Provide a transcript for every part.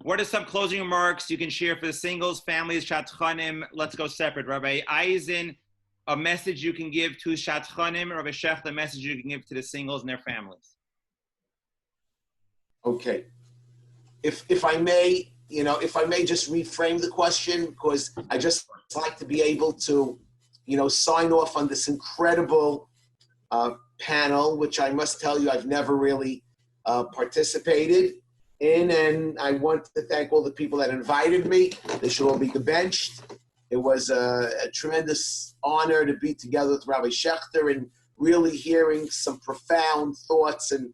What are some closing remarks you can share for the singles, families, Shatchanim? Let's go separate. Rabbi Eisen, a message you can give to Shatchanim, Rabbi Shecht, a message you can give to the singles and their families. Okay. If I may, just reframe the question, because I just like to be able to, sign off on this incredible panel, which I must tell you I've never really participated in, and I want to thank all the people that invited me. They should all be gebenched. It was a tremendous honor to be together with Rabbi Shechter and really hearing some profound thoughts, and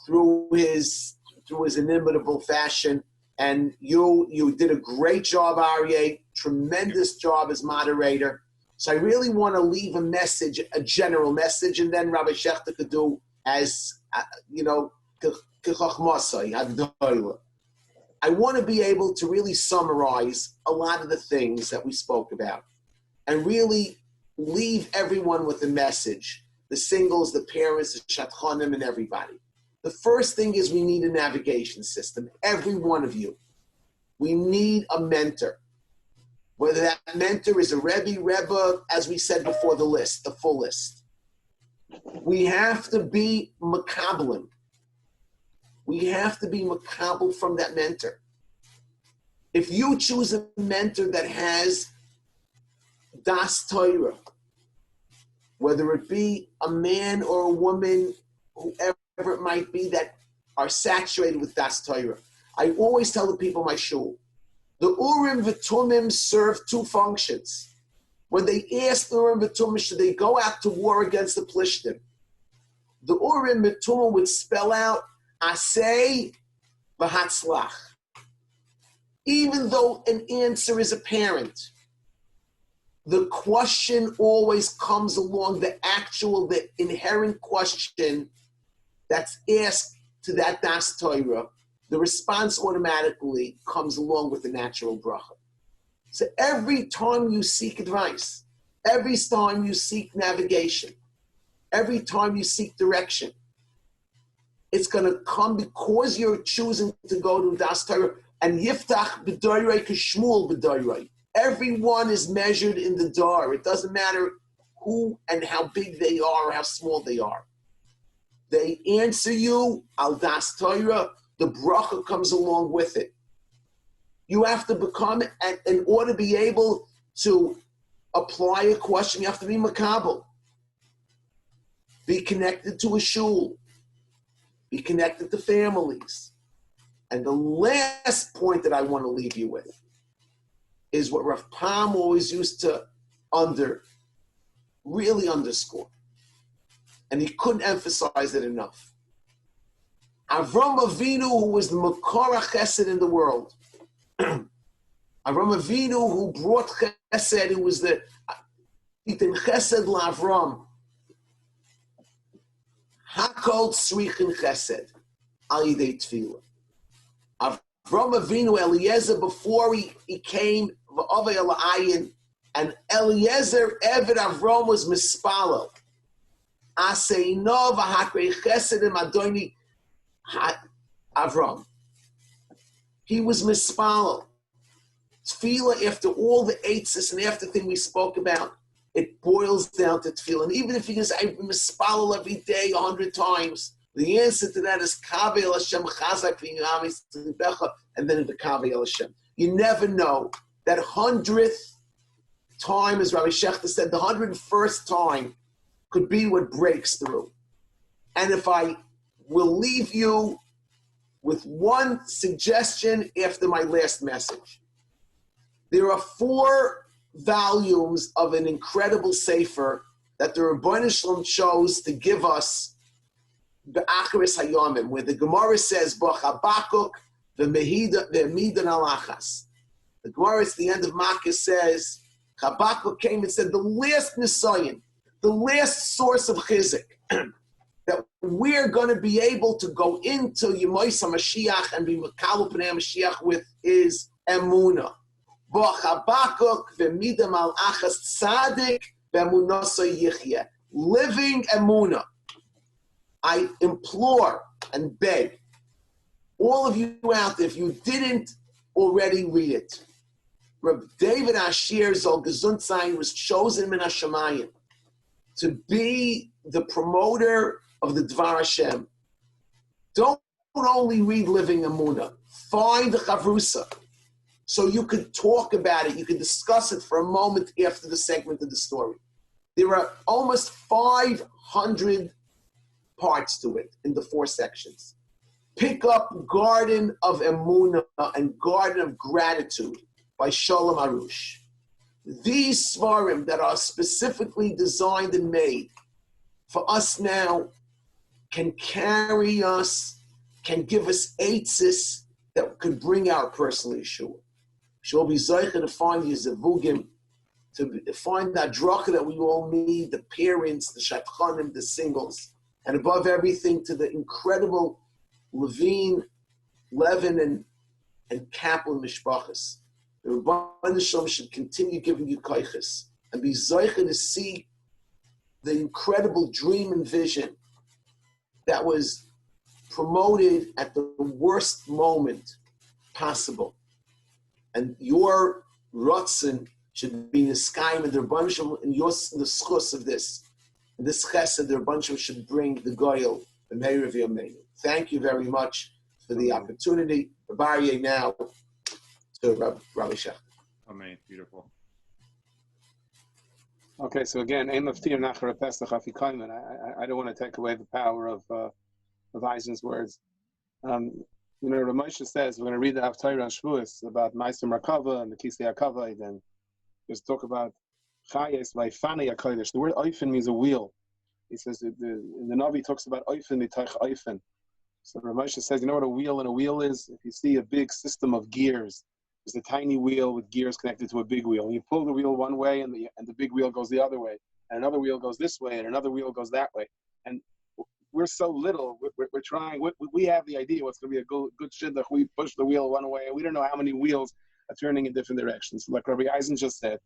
through his inimitable fashion. And you did a great job, Aryeh. Tremendous job as moderator. So I really want to leave a message, a general message, and then Rabbi Shechter could do as, I want to be able to really summarize a lot of the things that we spoke about and really leave everyone with a message, the singles, the parents, the Shatchanim, and everybody. The first thing is we need a navigation system, every one of you. We need a mentor. Whether that mentor is a Rebbe, as we said before, the full list. We have to be makablim. We have to be makabel from that mentor. If you choose a mentor that has das Torah, whether it be a man or a woman, whoever it might be, that are saturated with das Torah, I always tell the people in my shul, the Urim V'Tumim serve two functions. When they ask the Urim V'Tumim, should they go out to war against the Plishtim, the Urim V'Tumim would spell out Asay V'Hatzlach. Even though an answer is apparent, the question always comes along, the inherent question that's asked to that Das Torah, the response automatically comes along with the natural bracha. So every time you seek advice, every time you seek navigation, every time you seek direction, it's going to come because you're choosing to go to Das Torah. And Yiftach b'doirei k'shmuel b'doirei. Everyone is measured in the dar. It doesn't matter who and how big they are or how small they are. They answer you al Das Torah. The bracha comes along with it. You have to become, in order to be able to apply a question, you have to be makabel. Be connected to a shul. Be connected to families. And the last point that I want to leave you with is what Rav Pam always used to really underscore. And he couldn't emphasize it enough. Avram Avinu, who was the Makor Chesed in the world. Avram Avinu, who brought Chesed, who was the Itin Chesed LaAvram. Hakol Tzrichin Chesed, Al Yidei Tefillah. Avram Avinu, Eliezer, before he came, V'Ovei El'ayin, and Eliezer, Eved Avram, was Mispalo. Aseino V'Hakrei Chesed Im Adoni Avram. He was Mispalo. Tefillah, after all the eitzes and after thing we spoke about, it boils down to tefillah. And even if you can say, I Mispalo every day 100 times, the answer to that is Kavel Hashem Chazak V'Yinamis Tzimbecha, and then the Kavel Hashem. You never know. That 100th time, as Rabbi Shechter said, the 101st time could be what breaks through. And if I will leave you with one suggestion after my last message. There are 4 volumes of an incredible sefer that the Rebbeinu Shalom chose to give us Be'acharis Hayomim, where the Gemara says, B'chabakuk v'midan alachas. The Gemara at the end of Makkah says, Chabakuk came and said, the last Nisayan, the last source of chizik, that we're going to be able to go into Yemois HaMashiach and be Mekalu Pnei HaMashiach with is Emunah. B'chabakuk v'midam al-achas tzadik v'emunasa yichye. Living Emunah. I implore and beg all of you out there, if you didn't already read it, Reb David Asher Zol Gesund Sein was chosen min Hashemayim to be the promoter of the Dvar Hashem. Don't only read Living Emunah. Find the Chavrusa so you could talk about it. You could discuss it for a moment after the segment of the story. There are almost 500 parts to it in the 4 sections. Pick up Garden of Emunah and Garden of Gratitude by Sholem Arush. These svarim that are specifically designed and made for us now can carry us, can give us eitzis that could bring out personal Yeshua. She'll be zeicher to find Yizavugim, to find that dracha that we all need, the parents, the shatchanim, the singles, and above everything to the incredible Levine, Levin, and Kaplan mishpachas. The Rebbeinu Shalom should continue giving you koiches and be zeicher to see the incredible dream and vision that was promoted at the worst moment possible. And your rotzen should be in the sky and the Rebbeinu Shalom in the schus of this. And this chesed, the Rebbeinu Shalom should bring the goyel, the Meir of Yomeinu. Thank you very much for the opportunity. Rabbi now to Rabbi Shechter. Amen. Beautiful. Okay, so again, Ein Maftir Nachar Pesach Afikoyman. I don't want to take away the power of Eisen's words. Ramosha says we're going to read the Haftarah on Shavuos about Meister Merkava and the Kisei HaKavod, and just talk about Chayes by Fani HaKodesh. The word Oifen means a wheel. He says the Navi talks about Oifen mitoich Oifen. So Ramosha says, you know what a wheel and a wheel is? If you see a big system of gears, there's a tiny wheel with gears connected to a big wheel. And you pull the wheel one way, and the big wheel goes the other way, and another wheel goes this way, and another wheel goes that way. And we're so little. We're trying. We have the idea what's going to be a good shidduch. We push the wheel one way, and we don't know how many wheels are turning in different directions. So like Rabbi Eisen just said, at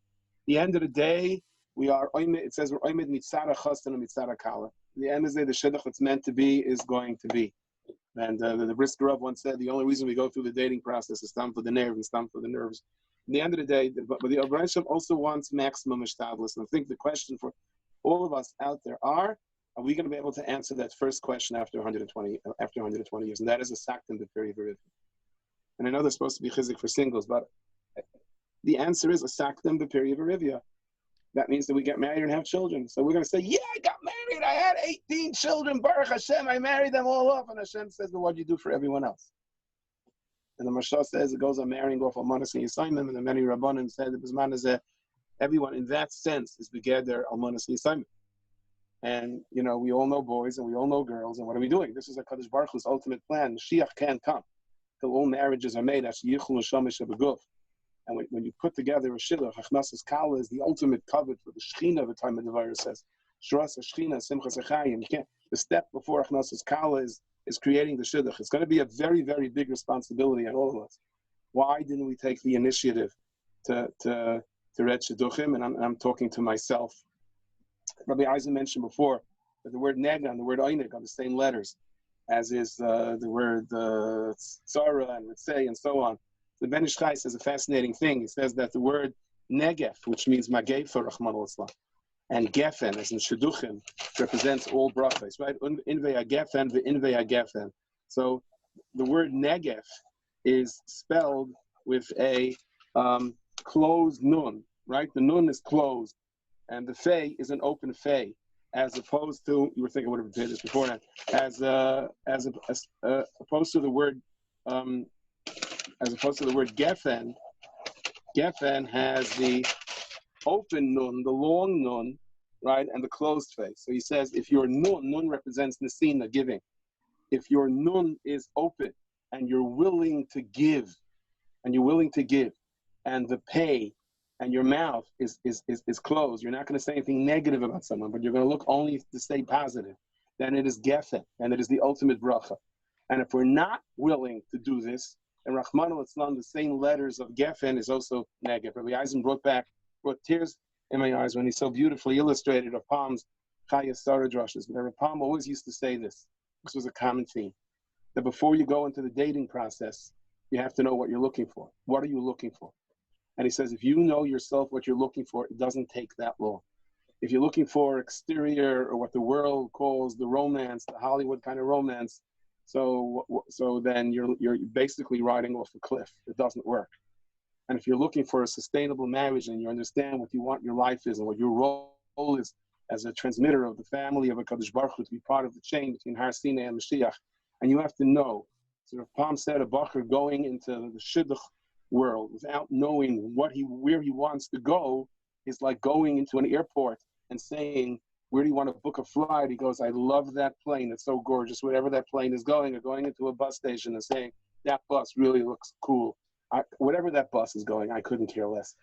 the end of the day, we are. It says we're oimid mitzara chastan and mitzara kala. At the end of the day, the shidduch that's meant to be is going to be. And the Brisker Rav once said, the only reason we go through the dating process is time for the nerve and time for the nerves. In the end of the day, but the Abraham also wants maximum ishtadlus. And I think the question for all of us out there are we going to be able to answer that first question after 120 years? And that is a saktim b'peri v'riv. And I know there's supposed to be chizik for singles, but the answer is a saktim b'peri v'rivya. That means that we get married and have children. So we're going to say, yeah, I got married. I had 18 children. Baruch Hashem, I married them all off. And Hashem says, well, what do you do for everyone else? And the Mashal says it goes on marrying off Almanas and Yisayim. And the many Rabbanim said that Bisman is that everyone in that sense is begether Almanas and Yisayim. And, we all know boys and we all know girls. And what are we doing? This is a Kadosh Baruch Hu's ultimate plan. Mashiach can't come till all marriages are made. And when you put together a shidduch, Achnasas Kala is the ultimate covet for the Shechina of the time of the virus says. Shras Shechina, Simchas Achayim. The step before Achnasas Kala is creating the shidduch. It's going to be a very, very big responsibility on all of us. Why didn't we take the initiative to read shidduchim? And I'm talking to myself. Rabbi Eisen mentioned before that the word nega and the word einig are the same letters, as is the word tzara and ritzei and so on. The Ben Ish Chai says a fascinating thing. He says that the word negef, which means magefa Rahman al-Islam, and gefen, as in shidduchim, represents all brachos, right? Invei ha-gefen ve'invei ha-gefen. So the word negef is spelled with a closed nun, right? The nun is closed, and the fei is an open fei, as opposed to, you were thinking I would have said this beforehand, as opposed to the word gefen. Gefen has the open nun, the long nun, right, and the closed face. So he says, if your nun represents nesina, giving. If your nun is open and you're willing to give, and the pay and your mouth is closed, you're not going to say anything negative about someone, but you're going to look only to stay positive, then it is gefen, and it is the ultimate bracha. And if we're not willing to do this, and Rahman al-Islam, the same letters of gefen is also negative. Rabbi Eisen brought tears in my eyes when he so beautifully illustrated a Palm's Chayas Sarah drushes. But Rabbi Palm always used to say this. This was a common theme. that before you go into the dating process, you have to know what you're looking for. What are you looking for? And he says, if you know yourself what you're looking for, it doesn't take that long. If you're looking for exterior or what the world calls the romance, the Hollywood kind of romance, so then you're basically riding off a cliff. It doesn't work. And if you're looking for a sustainable marriage and you understand what you want your life is and what your role is as a transmitter of the family of a Kadosh Baruch Hu, to be part of the chain between Har Sinai and Mashiach, and you have to know, sort of Palm said, a Bacher going into the Shidduch world without knowing where he wants to go is like going into an airport and saying, where do you want to book a flight? He goes, I love that plane. It's so gorgeous. Wherever that plane is going, or going into a bus station and saying, that bus really looks cool. Whatever that bus is going, I couldn't care less.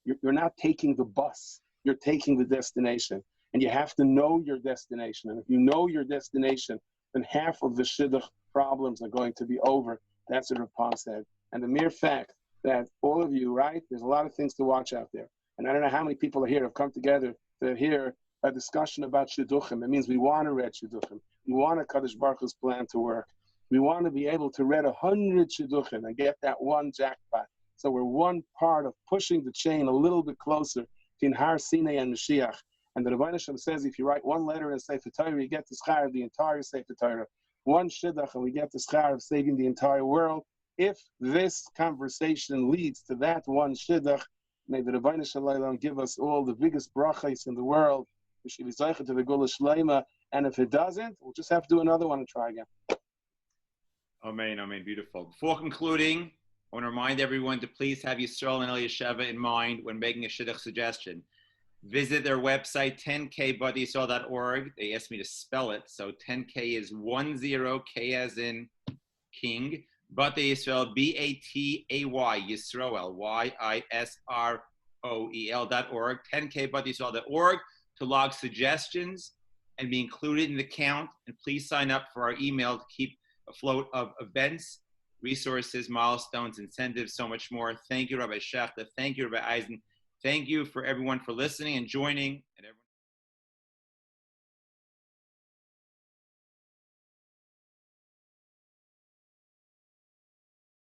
You're not taking the bus. You're taking the destination. And you have to know your destination. And if you know your destination, then half of the shidduch problems are going to be over. That's what Rav Pam said. And the mere fact that all of you, right, there's a lot of things to watch out there. And I don't know how many people are here have come together to hear a discussion about shidduchim. It means we want to read shidduchim. We want a Kadosh Baruch Hu's plan to work. We want to be able to read 100 shidduchim and get that one jackpot. So we're one part of pushing the chain a little bit closer between Har Sinai and Mashiach. And the Rebbeinu Shem says, if you write one letter in Sefer Torah, you get the schar of the entire Sefer Torah. One shidduch, and we get the schar of saving the entire world. If this conversation leads to that one shidduch, may the Rebbeinu Shalom give us all the biggest brachos in the world. We should be zeicher to the Gula Shleima. And if it doesn't, we'll just have to do another one and try again. Amen, amen, beautiful. Before concluding, I want to remind everyone to please have Yisroel and Eliyasheva in mind when making a shidduch suggestion. Visit their website, 10kbuddyyisrael.org. They asked me to spell it, so 10k is 10, K as in king. Batay Yisroel, Batay Yisroel, Yisroel.org, 10kbuddyyisrael.org to log suggestions and be included in the count. And please sign up for our email to keep afloat of events, resources, milestones, incentives, so much more. Thank you, Rabbi Shechter. Thank you, Rabbi Eisen. Thank you for everyone for listening and joining. And everyone